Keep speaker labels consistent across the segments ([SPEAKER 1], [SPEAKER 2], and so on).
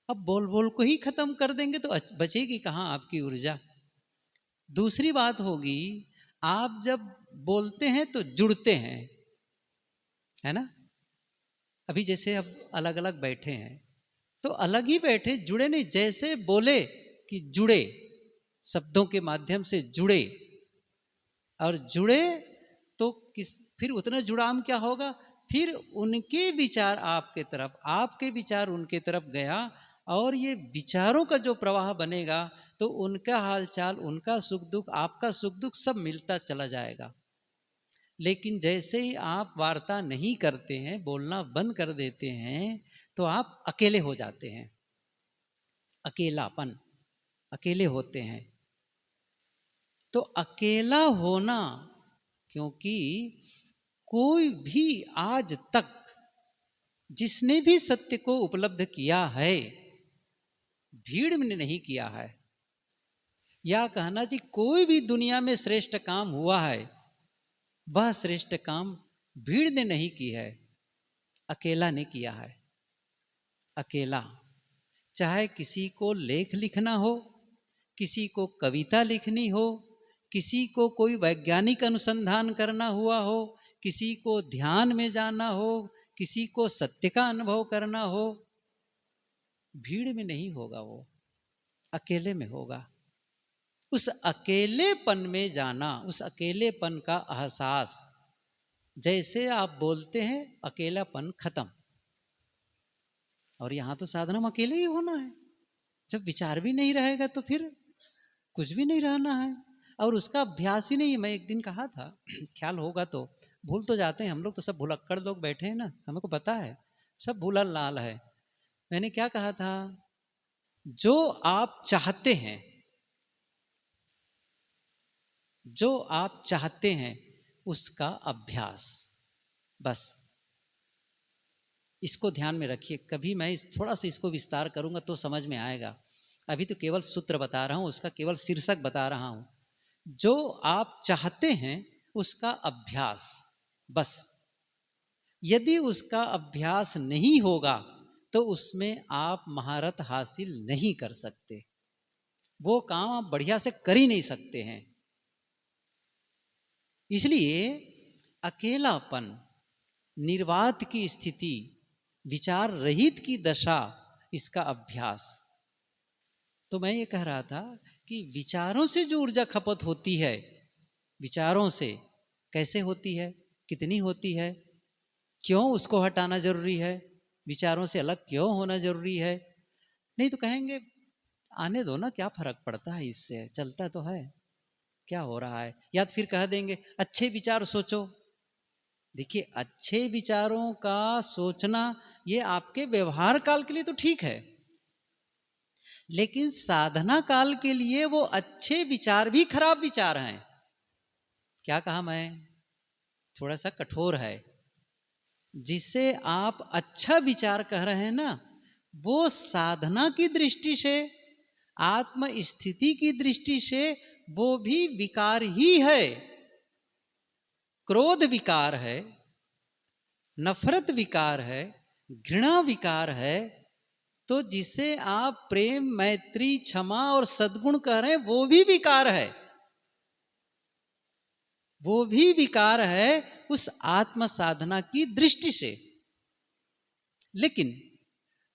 [SPEAKER 1] अब बोल बोल को ही खत्म कर देंगे तो बचेगी कहाँ आपकी ऊर्जा। दूसरी बात होगी, आप जब बोलते हैं तो जुड़ते हैं, है ना। अभी जैसे अब अलग अलग बैठे हैं तो अलग ही बैठे, जुड़े नहीं। जैसे बोले कि जुड़े, शब्दों के माध्यम से जुड़े, और जुड़े तो फिर उतना जुड़ाव क्या होगा, फिर उनके विचार आपके तरफ, आपके विचार उनके तरफ गया, और ये विचारों का जो प्रवाह बनेगा तो उनका हालचाल, उनका सुख दुख, आपका सुख दुख सब मिलता चला जाएगा। लेकिन जैसे ही आप वार्ता नहीं करते हैं, बोलना बंद कर देते हैं, तो आप अकेले हो जाते हैं। अकेलापन, अकेले होते हैं। तो अकेला होना, क्योंकि कोई भी आज तक जिसने भी सत्य को उपलब्ध किया है, भीड़ में नहीं किया है। या कहना जी, कोई भी दुनिया में श्रेष्ठ काम हुआ है, वह श्रेष्ठ काम भीड़ ने नहीं की है, अकेला ने किया है। अकेला, चाहे किसी को लेख लिखना हो, किसी को कविता लिखनी हो, किसी को कोई वैज्ञानिक अनुसंधान करना हुआ हो, किसी को ध्यान में जाना हो, किसी को सत्य का अनुभव करना हो, भीड़ में नहीं होगा, वो अकेले में होगा। उस अकेलेपन में जाना, उस अकेलेपन का एहसास, जैसे आप बोलते हैं अकेलापन खत्म। और यहां तो साधना में अकेले ही होना है। जब विचार भी नहीं रहेगा तो फिर कुछ भी नहीं रहना है, और उसका अभ्यास ही नहीं है। मैं एक दिन कहा था, ख्याल होगा तो, भूल तो जाते हैं हम लोग, तो सब भुलक्कड़ लोग बैठे हैं ना, हमको पता है सब भूला लाल है। मैंने क्या कहा था, जो आप चाहते हैं, जो आप चाहते हैं उसका अभ्यास, बस इसको ध्यान में रखिए। कभी मैं थोड़ा सा इसको विस्तार करूंगा तो समझ में आएगा। अभी तो केवल सूत्र बता रहा हूं, उसका केवल शीर्षक बता रहा हूं। जो आप चाहते हैं उसका अभ्यास, बस। यदि उसका अभ्यास नहीं होगा तो उसमें आप महारत हासिल नहीं कर सकते, वो काम आप बढ़िया से कर ही नहीं सकते हैं। इसलिए अकेलापन, निर्वात की स्थिति, विचार रहित की दशा, इसका अभ्यास। तो मैं ये कह रहा था कि विचारों से जो ऊर्जा खपत होती है, विचारों से कैसे होती है, कितनी होती है, क्यों उसको हटाना जरूरी है, विचारों से अलग क्यों होना जरूरी है। नहीं तो कहेंगे आने दो ना, क्या फर्क पड़ता है, इससे चलता तो है, क्या हो रहा है। या तो फिर कह देंगे अच्छे विचार सोचो। देखिए, अच्छे विचारों का सोचना ये आपके व्यवहार काल के लिए तो ठीक है, लेकिन साधना काल के लिए वो अच्छे विचार भी खराब विचार हैं। क्या कहा मैं, थोड़ा सा कठोर है। जिसे आप अच्छा विचार कह रहे हैं ना, वो साधना की दृष्टि से, आत्म स्थिति की दृष्टि से वो भी विकार ही है। क्रोध विकार है, नफरत विकार है, घृणा विकार है। तो जिसे आप प्रेम, मैत्री, क्षमा और सद्गुण कह रहे हैं, वो भी विकार है, वो भी विकार है उस आत्म साधना की दृष्टि से। लेकिन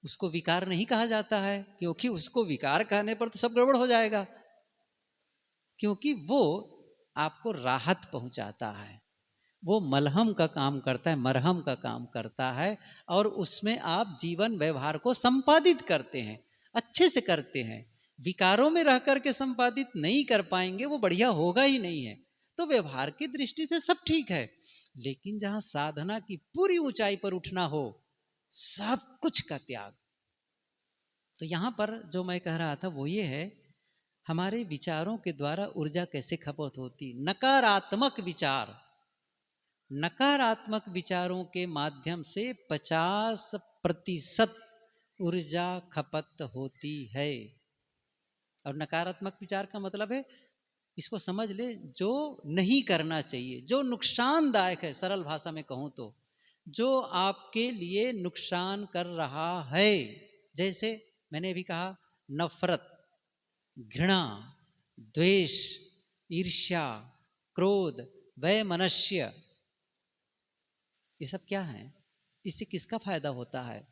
[SPEAKER 1] उसको विकार नहीं कहा जाता है, क्योंकि उसको विकार कहने पर तो सब गड़बड़ हो जाएगा। क्योंकि वो आपको राहत पहुंचाता है, वो मलहम का काम करता है, मरहम का काम करता है, और उसमें आप जीवन व्यवहार को संपादित करते हैं, अच्छे से करते हैं। विकारों में रह करके संपादित नहीं कर पाएंगे, वो बढ़िया होगा ही नहीं है। तो व्यवहार की दृष्टि से सब ठीक है, लेकिन जहां साधना की पूरी ऊंचाई पर उठना हो, सब कुछ का त्याग। तो यहां पर जो मैं कह रहा था वो ये है, हमारे विचारों के द्वारा ऊर्जा कैसे खपत होती। नकारात्मक विचार, नकारात्मक विचारों के माध्यम से 50% ऊर्जा खपत होती है। और नकारात्मक विचार का मतलब है, इसको समझ ले, जो नहीं करना चाहिए, जो नुकसानदायक है, सरल भाषा में कहूं तो जो आपके लिए नुकसान कर रहा है। जैसे मैंने अभी कहा नफरत, घृणा, द्वेष, ईर्ष्या, क्रोध, वैमनस्य, ये सब क्या है? इससे किसका फायदा होता है?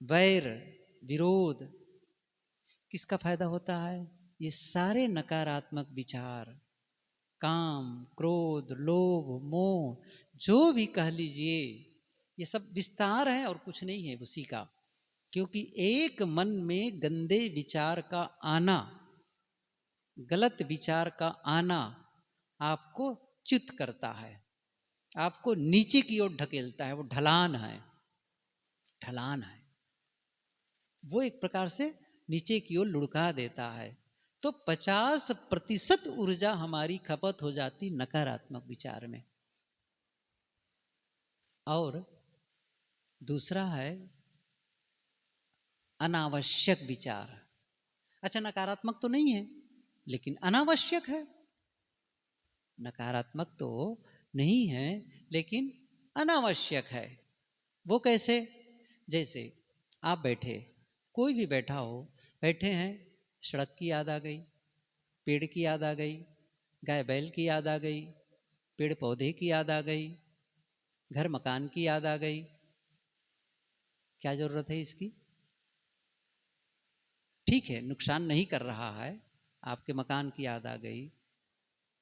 [SPEAKER 1] वैर, विरोध, किसका फायदा होता है? ये सारे नकारात्मक विचार, काम, क्रोध, लोभ, मोह, जो भी कह लीजिए, ये सब विस्तार है और कुछ नहीं है उसी का। क्योंकि एक मन में गंदे विचार का आना, गलत विचार का आना आपको च्युत करता है, आपको नीचे की ओर ढकेलता है। वो ढलान है, ढलान है, वो एक प्रकार से नीचे की ओर लुढ़का देता है। तो 50% ऊर्जा हमारी खपत हो जाती नकारात्मक विचार में। और दूसरा है अनावश्यक विचार। अच्छा, नकारात्मक तो नहीं है लेकिन अनावश्यक है। नकारात्मक तो नहीं है लेकिन अनावश्यक है। वो कैसे? जैसे आप बैठे, कोई भी बैठा हो, बैठे हैं, सड़क की याद आ गई, पेड़ की याद आ गई, गाय बैल की याद आ गई, पेड़ पौधे की याद आ गई, घर मकान की याद आ गई। क्या जरूरत है इसकी? ठीक है, नुकसान नहीं कर रहा है, आपके मकान की याद आ गई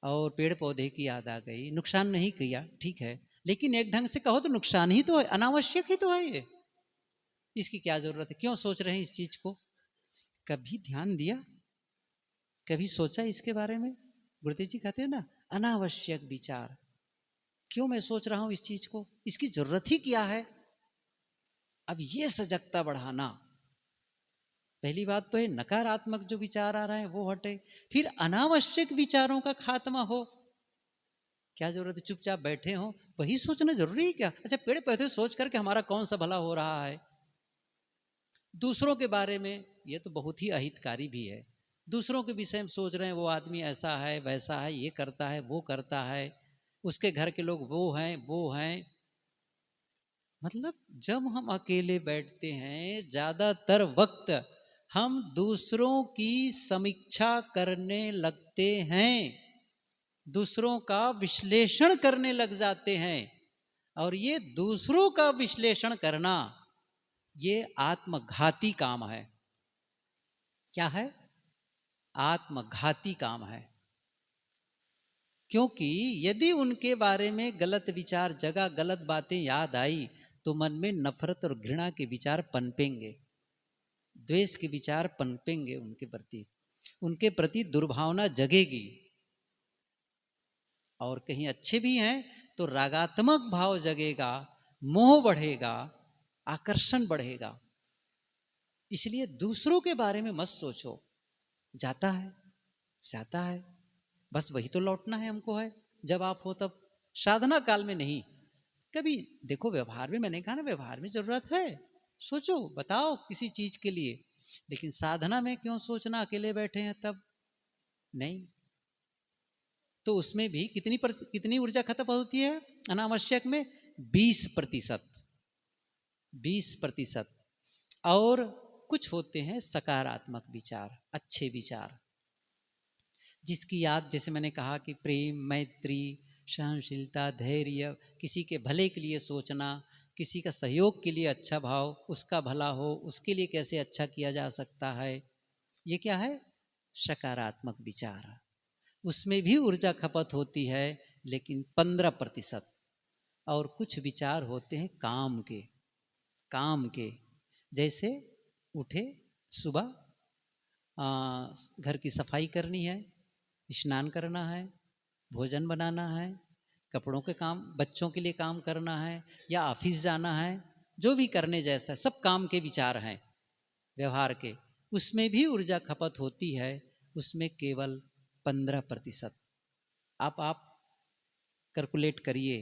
[SPEAKER 1] और पेड़ पौधे की याद आ गई, नुकसान नहीं किया, ठीक है, लेकिन एक ढंग से कहो तो नुकसान ही तो है, अनावश्यक ही तो है ये। इसकी क्या जरूरत है? क्यों सोच रहे हैं इस चीज को? कभी ध्यान दिया, कभी सोचा इसके बारे में? गुरुदेव जी कहते हैं ना, अनावश्यक विचार। क्यों मैं सोच रहा हूं इस चीज को? इसकी जरूरत ही क्या है? अब ये सजगता बढ़ाना, पहली बात तो है नकारात्मक जो विचार आ रहे हैं वो हटे, फिर अनावश्यक विचारों का खात्मा हो। क्या जरूरत है? चुपचाप बैठे हो, वही सोचना जरूरी है क्या? अच्छा, पेड़ पौधे सोच करके हमारा कौन सा भला हो रहा है? दूसरों के बारे में ये तो बहुत ही अहितकारी भी है। दूसरों के विषय में सोच रहे हैं, वो आदमी ऐसा है, वैसा है, ये करता है, वो करता है, उसके घर के लोग वो हैं, वो हैं। मतलब जब हम अकेले बैठते हैं, ज्यादातर वक्त हम दूसरों की समीक्षा करने लगते हैं, दूसरों का विश्लेषण करने लग जाते हैं। और ये दूसरों का विश्लेषण करना, ये आत्मघाती काम है। क्या है? आत्मघाती काम है। क्योंकि यदि उनके बारे में गलत विचार जगा, गलत बातें याद आई, तो मन में नफरत और घृणा के विचार पनपेंगे, द्वेष के विचार पनपेंगे, उनके प्रति दुर्भावना जगेगी। और कहीं अच्छे भी हैं तो रागात्मक भाव जगेगा, मोह बढ़ेगा, आकर्षण बढ़ेगा। इसलिए दूसरों के बारे में मत सोचो। जाता है, जाता है, बस वही तो लौटना है हमको है, जब आप हो तब। साधना काल में नहीं। कभी देखो, व्यवहार में, मैंने कहा ना, व्यवहार में जरूरत है, सोचो, बताओ किसी चीज के लिए, लेकिन साधना में क्यों सोचना? अकेले बैठे हैं तब नहीं। तो उसमें भी कितनी ऊर्जा खत्म होती है अनावश्यक में? 20%। 20%। और कुछ होते हैं सकारात्मक विचार, अच्छे विचार, जिसकी याद, जैसे मैंने कहा कि प्रेम, मैत्री, सहनशीलता, धैर्य, किसी के भले के लिए सोचना, किसी का सहयोग के लिए अच्छा भाव, उसका भला हो, उसके लिए कैसे अच्छा किया जा सकता है, ये क्या है? सकारात्मक विचार। उसमें भी ऊर्जा खपत होती है, लेकिन 15%। और कुछ विचार होते हैं काम के, काम के, जैसे उठे सुबह, घर की सफाई करनी है, स्नान करना है, भोजन बनाना है, कपड़ों के काम, बच्चों के लिए काम करना है, या ऑफिस जाना है, जो भी करने जैसा, सब काम के विचार हैं व्यवहार के। उसमें भी ऊर्जा खपत होती है, उसमें केवल 15%। आप कैलकुलेट करिए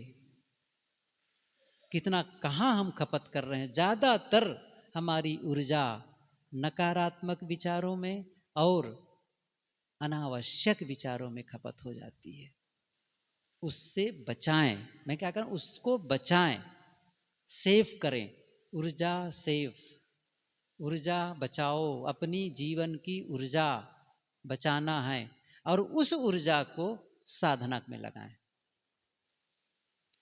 [SPEAKER 1] कितना, कहाँ हम खपत कर रहे हैं। ज़्यादातर हमारी ऊर्जा नकारात्मक विचारों में और अनावश्यक विचारों में खपत हो जाती है। उससे बचाएं। मैं क्या करूं? उसको बचाएं, सेव करें, ऊर्जा सेव। ऊर्जा बचाओ, अपनी जीवन की ऊर्जा बचाना है और उस ऊर्जा को साधना में लगाएं,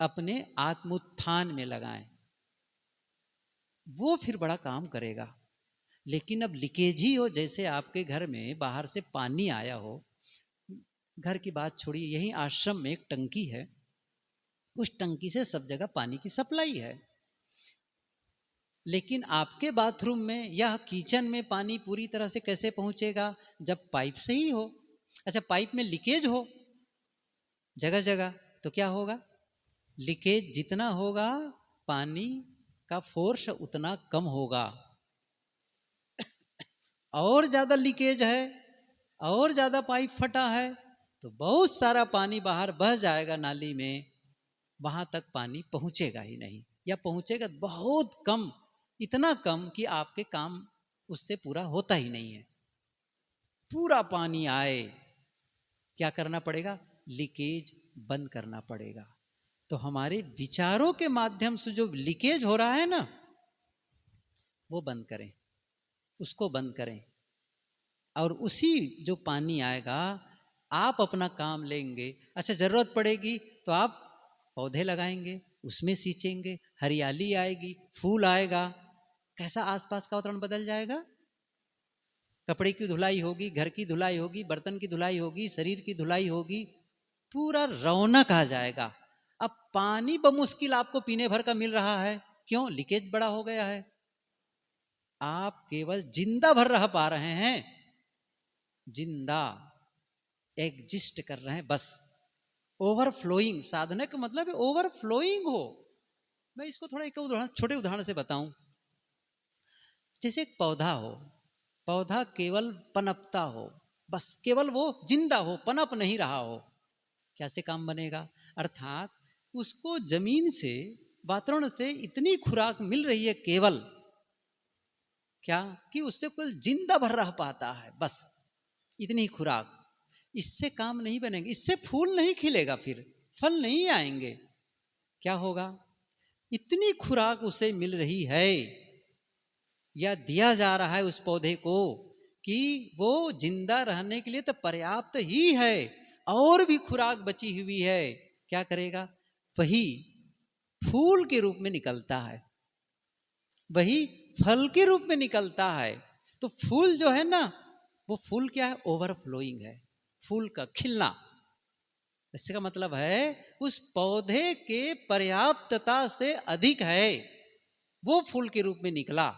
[SPEAKER 1] अपने आत्मोत्थान में लगाएं, वो फिर बड़ा काम करेगा। लेकिन अब लीकेज ही हो, जैसे आपके घर में बाहर से पानी आया हो, घर की बात छोड़िए, यहीं आश्रम में एक टंकी है, उस टंकी से सब जगह पानी की सप्लाई है, लेकिन आपके बाथरूम में या किचन में पानी पूरी तरह से कैसे पहुंचेगा? जब पाइप से ही हो। अच्छा, पाइप में लीकेज हो जगह जगह, तो क्या होगा? लीकेज जितना होगा पानी का फोर्स उतना कम होगा। और ज्यादा लीकेज है, और ज्यादा पाइप फटा है, तो बहुत सारा पानी बाहर बह जाएगा नाली में, वहां तक पानी पहुंचेगा ही नहीं, या पहुंचेगा बहुत कम, इतना कम कि आपके काम उससे पूरा होता ही नहीं है। पूरा पानी आए, क्या करना पड़ेगा? लीकेज बंद करना पड़ेगा। तो हमारे विचारों के माध्यम से जो लीकेज हो रहा है ना, वो बंद करें, उसको बंद करें, और उसी जो पानी आएगा आप अपना काम लेंगे। अच्छा, जरूरत पड़ेगी तो आप पौधे लगाएंगे, उसमें सींचेंगे, हरियाली आएगी, फूल आएगा, कैसा आसपास का वातावरण बदल जाएगा। कपड़े की धुलाई होगी, घर की धुलाई होगी, बर्तन की धुलाई होगी, शरीर की धुलाई होगी, पूरा रौनक आ जाएगा। अब पानी बमुश्किल आपको पीने भर का मिल रहा है, क्यों? लीकेज बड़ा हो गया है। आप केवल जिंदा भर रह पा रहे हैं, जिंदा एग्जिस्ट कर रहे हैं बस। ओवरफ्लोइंग, साधना का मतलब है ओवरफ्लोइंग हो। मैं इसको थोड़ा एक उदाहरण, छोटे उदाहरण से बताऊं। जैसे एक पौधा हो, पौधा केवल पनपता हो, बस केवल वो जिंदा हो, पनप नहीं रहा हो, कैसे काम बनेगा? अर्थात उसको जमीन से, वातावरण से इतनी खुराक मिल रही है केवल, क्या कि उससे कुल जिंदा भर रह पाता है, बस इतनी खुराक। इससे काम नहीं बनेगा, इससे फूल नहीं खिलेगा, फिर फल नहीं आएंगे। क्या होगा? इतनी खुराक उसे मिल रही है या दिया जा रहा है उस पौधे को कि वो जिंदा रहने के लिए तो पर्याप्त ही है, और भी खुराक बची हुई है। क्या करेगा? वही फूल के रूप में निकलता है, वही फल के रूप में निकलता है। तो फूल जो है ना, वो फूल क्या है? ओवरफ्लोइंग है, फूल का खिलना। इसका मतलब है उस पौधे के पर्याप्तता से अधिक है, वो फूल के रूप में निकला।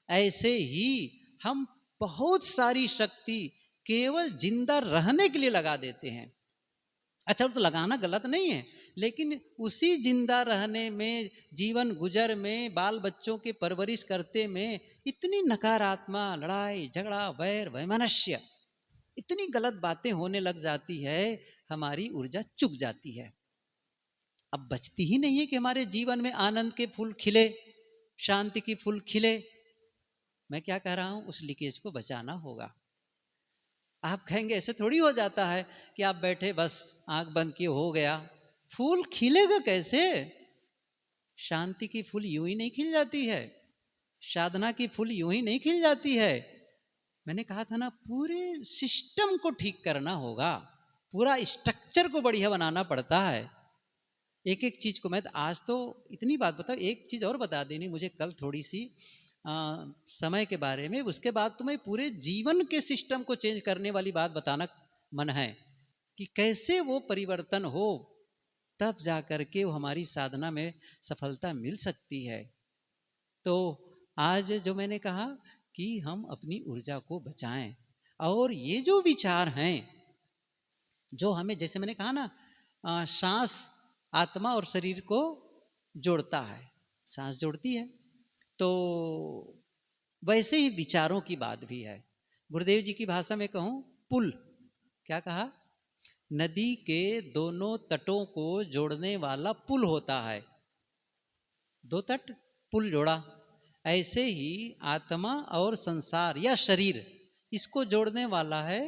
[SPEAKER 1] ऐसे ही हम बहुत सारी शक्ति केवल जिंदा रहने के लिए लगा देते हैं। अच्छा, तो लगाना गलत नहीं है, लेकिन उसी जिंदा रहने में, जीवन गुजर में, बाल बच्चों के परवरिश करते में इतनी नकारात्मक, लड़ाई झगड़ा, वैर वैमनस्य, इतनी गलत बातें होने लग जाती है, हमारी ऊर्जा चुक जाती है। अब बचती ही नहीं है कि हमारे जीवन में आनंद के फूल खिले, शांति की फूल खिले। मैं क्या कह रहा हूं? उस लीकेज को बचाना होगा। आप कहेंगे ऐसे थोड़ी हो जाता है कि आप बैठे बस आंख बंद किए हो गया। फूल खिलेगा कैसे? शांति की फूल यूं ही नहीं खिल जाती है, साधना की फूल यूं ही नहीं खिल जाती है। मैंने कहा था ना, पूरे सिस्टम को ठीक करना होगा, पूरा स्ट्रक्चर को बढ़िया बनाना पड़ता है। एक एक चीज को, मैं आज तो इतनी बात बताऊं, एक चीज और बता देनी मुझे कल थोड़ी सी समय के बारे में, उसके बाद तुम्हें पूरे जीवन के सिस्टम को चेंज करने वाली बात बताना मन है कि कैसे वो परिवर्तन हो, तब जा करके वो हमारी साधना में सफलता मिल सकती है। तो आज जो मैंने कहा कि हम अपनी ऊर्जा को बचाएं, और ये जो विचार हैं जो हमें, जैसे मैंने कहा ना, सांस आत्मा और शरीर को जोड़ता है, सांस जोड़ती है, तो वैसे ही विचारों की बात भी है। गुरुदेव जी की भाषा में कहूं, पुल, क्या कहा? नदी के दोनों तटों को जोड़ने वाला पुल होता है, दो तट, पुल जोड़ा। ऐसे ही आत्मा और संसार या शरीर, इसको जोड़ने वाला है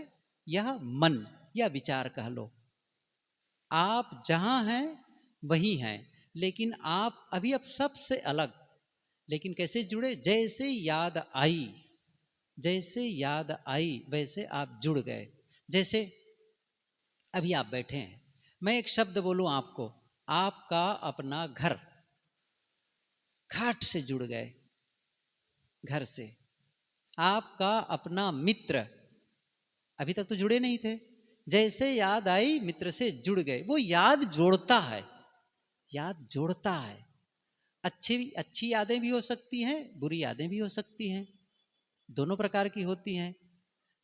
[SPEAKER 1] यह मन या विचार कह लो। आप जहां हैं वही हैं, लेकिन आप अभी अब सबसे अलग, लेकिन कैसे जुड़े? जैसे याद आई, जैसे याद आई वैसे आप जुड़ गए। जैसे अभी आप बैठे हैं, मैं एक शब्द बोलूं आपको, आपका अपना घर, घाट से जुड़ गए, घर से। आपका अपना मित्र, अभी तक तो जुड़े नहीं थे, जैसे याद आई मित्र से जुड़ गए। वो याद जोड़ता है, याद जोड़ता है। अच्छी यादें भी हो सकती हैं, बुरी यादें भी हो सकती हैं, दोनों प्रकार की होती हैं।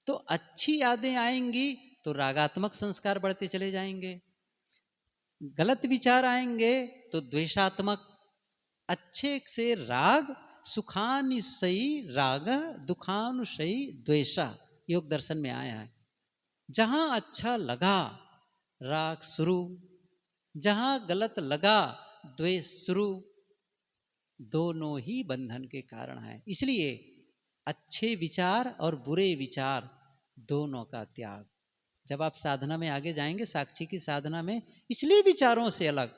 [SPEAKER 1] तो अच्छी यादें आएंगी तो रागात्मक संस्कार बढ़ते चले जाएंगे, गलत विचार आएंगे तो द्वेषात्मक। अच्छे से राग, सुखानुशयी राग, दुखानुशयी द्वेषा, योग दर्शन में आया है। जहां अच्छा लगा राग शुरू, जहां गलत लगा द्वेष शुरू, दोनों ही बंधन के कारण है। इसलिए अच्छे विचार और बुरे विचार दोनों का त्याग। जब आप साधना में आगे जाएंगे, साक्षी की साधना में, इसलिए विचारों से अलग,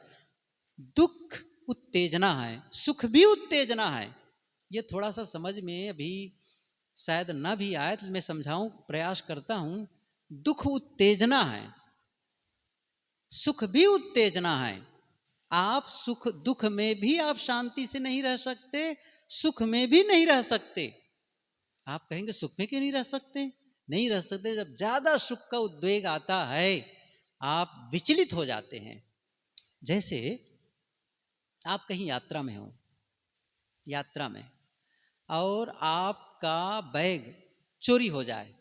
[SPEAKER 1] दुख उत्तेजना है, सुख भी उत्तेजना है। ये थोड़ा सा समझ में अभी शायद ना भी आए तो मैं समझाऊं, प्रयास करता हूं। दुख उत्तेजना है, सुख भी उत्तेजना है। आप सुख दुख में भी आप शांति से नहीं रह सकते, सुख में भी नहीं रह सकते। आप कहेंगे सुख में क्यों नहीं रह सकते? नहीं रह सकते, जब ज्यादा सुख का उद्वेग आता है आप विचलित हो जाते हैं। जैसे आप कहीं यात्रा में हो, यात्रा में, और आपका बैग चोरी हो जाए।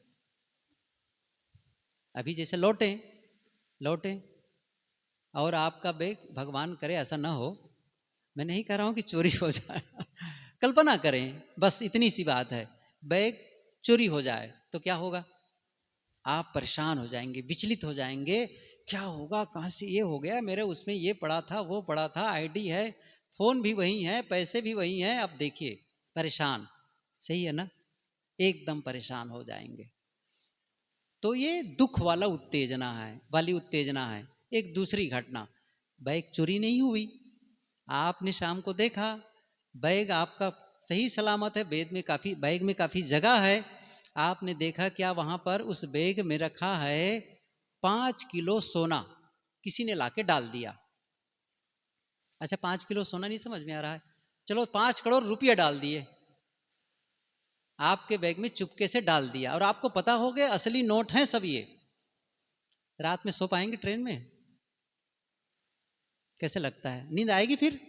[SPEAKER 1] अभी जैसे लौटे और आपका बैग, भगवान करे ऐसा ना हो, मैं नहीं कह रहा हूं कि चोरी हो जाए कल्पना करें, बस इतनी सी बात है, बैग चोरी हो जाए तो क्या होगा? आप परेशान हो जाएंगे, विचलित हो जाएंगे। क्या होगा, कहाँ से ये हो गया, मेरे उसमें ये पड़ा था, वो पड़ा था, आईडी है, फोन भी वही है, पैसे भी वही हैं। अब देखिए परेशान, सही है ना? एकदम परेशान हो जाएंगे। तो ये दुख वाला उत्तेजना है, वाली उत्तेजना है। एक दूसरी घटना, बैग चोरी नहीं हुई, आपने शाम को देखा बैग आपका सही सलामत है, बैग में काफी जगह है। आपने देखा क्या वहां पर उस बैग में रखा है 5 किलो सोना, किसी ने लाके डाल दिया। अच्छा 5 किलो सोना नहीं समझ में आ रहा है, चलो 5 करोड़ रुपया डाल दिए, आपके बैग में चुपके से डाल दिया, और आपको पता हो गया असली नोट हैं सब ये। रात में सो पाएंगे ट्रेन में? कैसे लगता है, नींद आएगी फिर?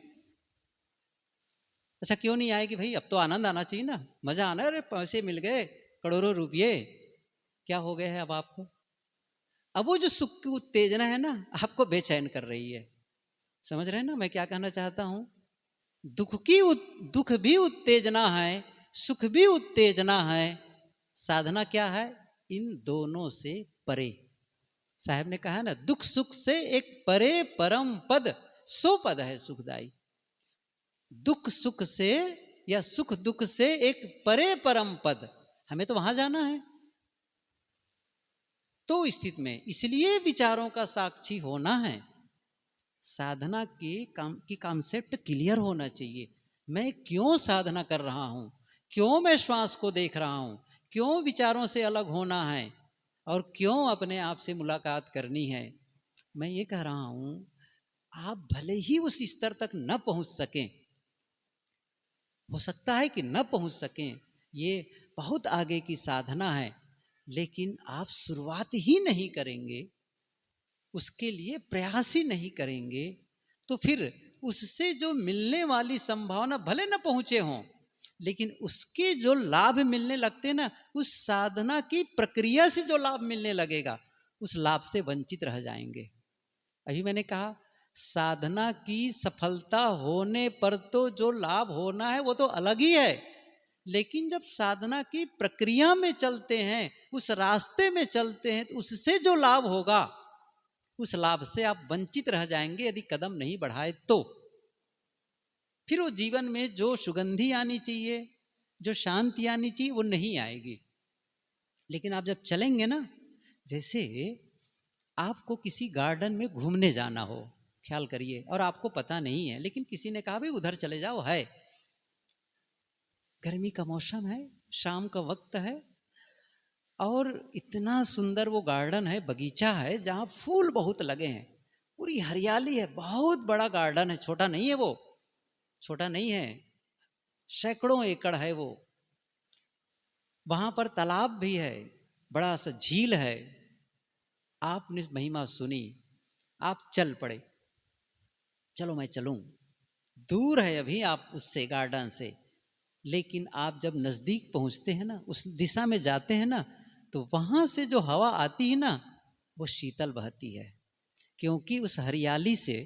[SPEAKER 1] अच्छा क्यों नहीं आएगी भाई? अब तो आनंद आना चाहिए ना, मजा आना। अरे पैसे मिल गए, करोड़ों रुपये, क्या हो गया है अब आपको? अब वो जो सुख की उत्तेजना है ना, आपको बेचैन कर रही है। समझ रहे हैं ना मैं क्या कहना चाहता हूं? दुख भी उत्तेजना है, सुख भी उत्तेजना है। साधना क्या है? इन दोनों से परे। साहब ने कहा ना, दुख सुख से एक परे परम पद, सो पद है सुखदाई। दुख सुख से या सुख दुख से एक परे परम पद, हमें तो वहां जाना है। तो स्थिति में इसलिए विचारों का साक्षी होना है। साधना की कॉन्सेप्ट क्लियर होना चाहिए। मैं क्यों साधना कर रहा हूं, क्यों मैं श्वास को देख रहा हूं, क्यों विचारों से अलग होना है, और क्यों अपने आप से मुलाकात करनी है। मैं ये कह रहा हूं, आप भले ही उस स्तर तक न पहुंच सकें, हो सकता है कि न पहुंच सकें, ये बहुत आगे की साधना है, लेकिन आप शुरुआत ही नहीं करेंगे, उसके लिए प्रयास ही नहीं करेंगे, तो फिर उससे जो मिलने वाली संभावना, भले न पहुंचे हों, लेकिन उसके जो लाभ मिलने लगते ना, उस साधना की प्रक्रिया से जो लाभ मिलने लगेगा, उस लाभ से वंचित रह जाएंगे। अभी मैंने कहा साधना की सफलता होने पर तो जो लाभ होना है वो तो अलग ही है, लेकिन जब साधना की प्रक्रिया में चलते हैं, उस रास्ते में चलते हैं, तो उससे जो लाभ होगा, उस लाभ से आप वंचित रह जाएंगे यदि कदम नहीं बढ़ाए तो। फिर वो जीवन में जो सुगंधी आनी चाहिए, जो शांति आनी चाहिए, वो नहीं आएगी। लेकिन आप जब चलेंगे ना, जैसे आपको किसी गार्डन में घूमने जाना हो, ख्याल करिए, और आपको पता नहीं है, लेकिन किसी ने कहा भाई उधर चले जाओ है, गर्मी का मौसम है, शाम का वक्त है, और इतना सुंदर वो गार्डन है, बगीचा है जहाँ फूल बहुत लगे हैं, पूरी हरियाली है, बहुत बड़ा गार्डन है, छोटा नहीं है वो, छोटा नहीं है, सैकड़ों एकड़ है वो। वहाँ पर तालाब भी है, बड़ा सा झील है। आपने महिमा सुनी, आप चल पड़े, चलो मैं चलूं, दूर है अभी आप उससे, गार्डन से, लेकिन आप जब नज़दीक पहुँचते हैं ना, उस दिशा में जाते हैं ना, तो वहाँ से जो हवा आती है ना, वो शीतल बहती है, क्योंकि उस हरियाली से,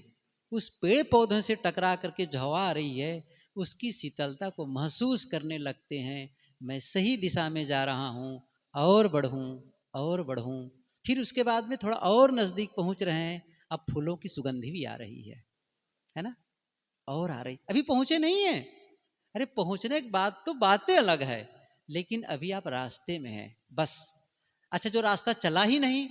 [SPEAKER 1] उस पेड़ पौधों से टकरा करके जो हवा आ रही है, उसकी शीतलता को महसूस करने लगते हैं। मैं सही दिशा में जा रहा हूँ, और बढ़ूँ, और बढ़ूँ। फिर उसके बाद में थोड़ा और नज़दीक पहुँच रहे हैं, अब फूलों की सुगंधी भी आ रही है ना, और आ रही, अभी पहुँचे नहीं है। अरे पहुँचने के बाद तो बातें अलग है, लेकिन अभी आप रास्ते में हैं बस। अच्छा, जो रास्ता चला ही नहीं,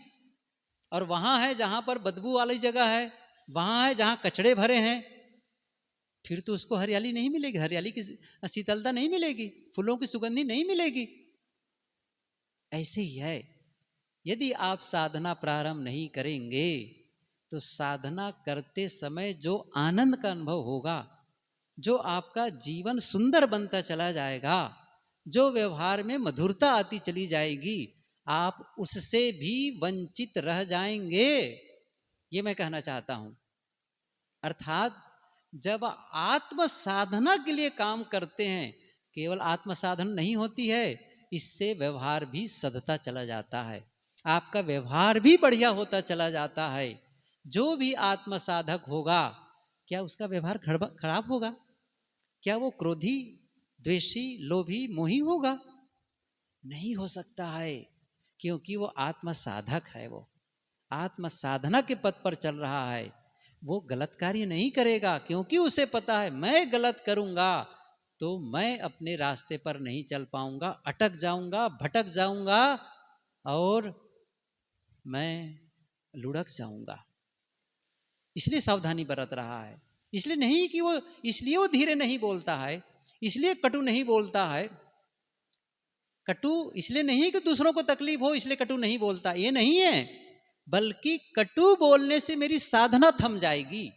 [SPEAKER 1] और वहाँ है जहाँ पर बदबू वाली जगह है, वहाँ है जहाँ कचड़े भरे हैं, फिर तो उसको हरियाली नहीं मिलेगी, हरियाली की शीतलता नहीं मिलेगी, फूलों की सुगंधी नहीं मिलेगी। ऐसे ही है, यदि आप साधना प्रारंभ नहीं करेंगे, तो साधना करते समय जो आनंद का अनुभव होगा, जो आपका जीवन सुंदर बनता चला जाएगा, जो व्यवहार में मधुरता आती चली जाएगी, आप उससे भी वंचित रह जाएंगे, ये मैं कहना चाहता हूं। अर्थात जब आत्म साधना के लिए काम करते हैं, केवल आत्म साधन नहीं होती है, इससे व्यवहार भी सधता चला जाता है, आपका व्यवहार भी बढ़िया होता चला जाता है। जो भी आत्म साधक होगा, क्या उसका व्यवहार खराब होगा? क्या वो क्रोधी, द्वेषी, लोभी, मोही होगा? नहीं हो सकता है, क्योंकि वो आत्म साधक है, वो आत्म साधना के पथ पर चल रहा है। वो गलत कार्य नहीं करेगा, क्योंकि उसे पता है मैं गलत करूंगा तो मैं अपने रास्ते पर नहीं चल पाऊंगा, अटक जाऊंगा, भटक जाऊंगा, और मैं लुढ़क जाऊंगा। इसलिए सावधानी बरत रहा है। इसलिए नहीं कि वो, इसलिए वो धीरे नहीं बोलता है, इसलिए कटु नहीं बोलता है। कटु इसलिए नहीं कि दूसरों को तकलीफ हो इसलिए कटु नहीं बोलता, ये नहीं है, बल्कि कटु बोलने से मेरी साधना थम जाएगी,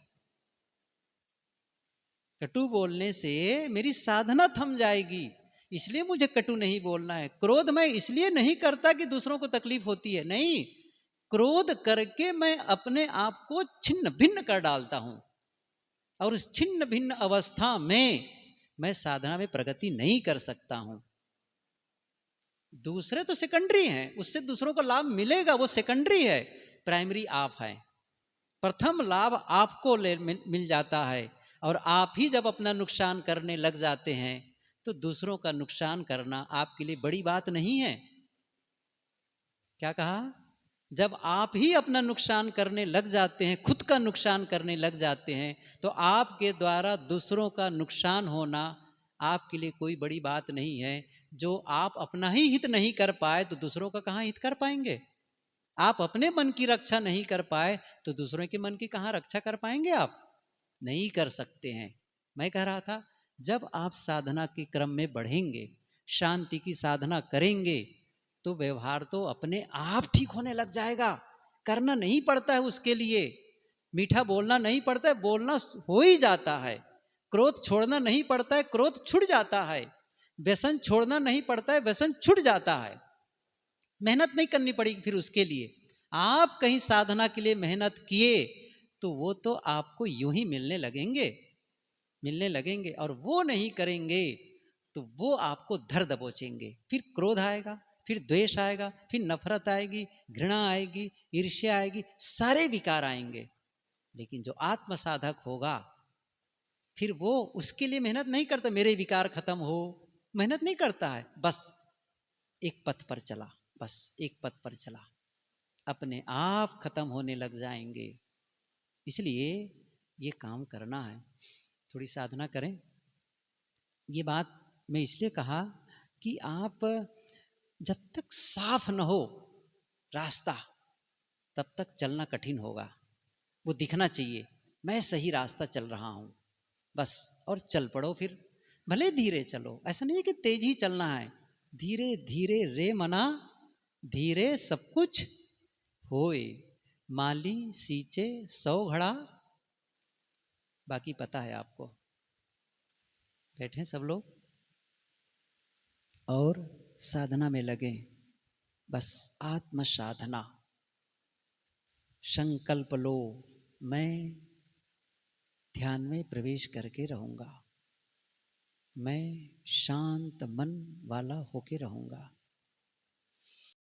[SPEAKER 1] कटु बोलने से मेरी साधना थम जाएगी, इसलिए मुझे कटु नहीं बोलना है। क्रोध मैं इसलिए नहीं करता कि दूसरों को तकलीफ होती है, नहीं, क्रोध करके मैं अपने आप को छिन्न भिन्न कर डालता हूं, और उस छिन्न भिन्न अवस्था में मैं साधना में प्रगति नहीं कर सकता हूं। दूसरे तो सेकेंडरी हैं, उससे दूसरों को लाभ मिलेगा, वो सेकेंडरी है, प्राइमरी आप है। प्रथम लाभ आपको मिल जाता है, और आप ही जब अपना नुकसान करने लग जाते हैं, तो दूसरों का नुकसान करना आपके लिए बड़ी बात नहीं है। क्या कहा? जब आप ही अपना नुकसान करने लग जाते हैं, खुद का नुकसान करने लग जाते हैं, तो आपके द्वारा दूसरों का नुकसान होना आपके लिए कोई बड़ी बात नहीं है। जो आप अपना ही हित नहीं कर पाए, तो दूसरों का कहाँ हित कर पाएंगे? आप अपने मन की रक्षा नहीं कर पाए, तो दूसरों के मन की कहाँ रक्षा कर पाएंगे? आप नहीं कर सकते हैं। मैं कह रहा था, जब आप साधना के क्रम में बढ़ेंगे, शांति की साधना करेंगे, तो व्यवहार तो अपने आप ठीक होने लग जाएगा। करना नहीं पड़ता है उसके लिए, मीठा बोलना नहीं पड़ता है, बोलना हो ही जाता है। क्रोध छोड़ना नहीं पड़ता है, क्रोध छूट जाता है। व्यसन छोड़ना नहीं पड़ता है, व्यसन छूट जाता है। मेहनत नहीं करनी पड़ेगी फिर उसके लिए। आप कहीं साधना के लिए मेहनत किए, तो वो तो आपको यूं ही मिलने लगेंगे, मिलने लगेंगे, और वो नहीं करेंगे तो वो आपको धर दबोचेंगे। फिर क्रोध आएगा, फिर द्वेष आएगा, फिर नफरत आएगी, घृणा आएगी, ईर्ष्या आएगी, सारे विकार आएंगे। लेकिन जो आत्म साधक होगा, फिर वो उसके लिए मेहनत नहीं करता, मेरे विकार खत्म हो, मेहनत नहीं करता है, बस एक पथ पर चला, बस एक पथ पर चला, अपने आप खत्म होने लग जाएंगे। इसलिए ये काम करना है, थोड़ी साधना करें। ये बात मैं इसलिए कहा कि आप जब तक साफ न हो रास्ता, तब तक चलना कठिन होगा। वो दिखना चाहिए, मैं सही रास्ता चल रहा हूँ, बस, और चल पड़ो फिर। भले धीरे चलो, ऐसा नहीं है कि तेज ही चलना है, धीरे धीरे रे मना धीरे सब कुछ होए, माली सींचे 100 घड़ा। बाकी पता है आपको। बैठे सब लोग और साधना में लगे, बस आत्म साधना। संकल्प लो, मैं ध्यान में प्रवेश करके रहूंगा, मैं शांत मन वाला होके रहूंगा,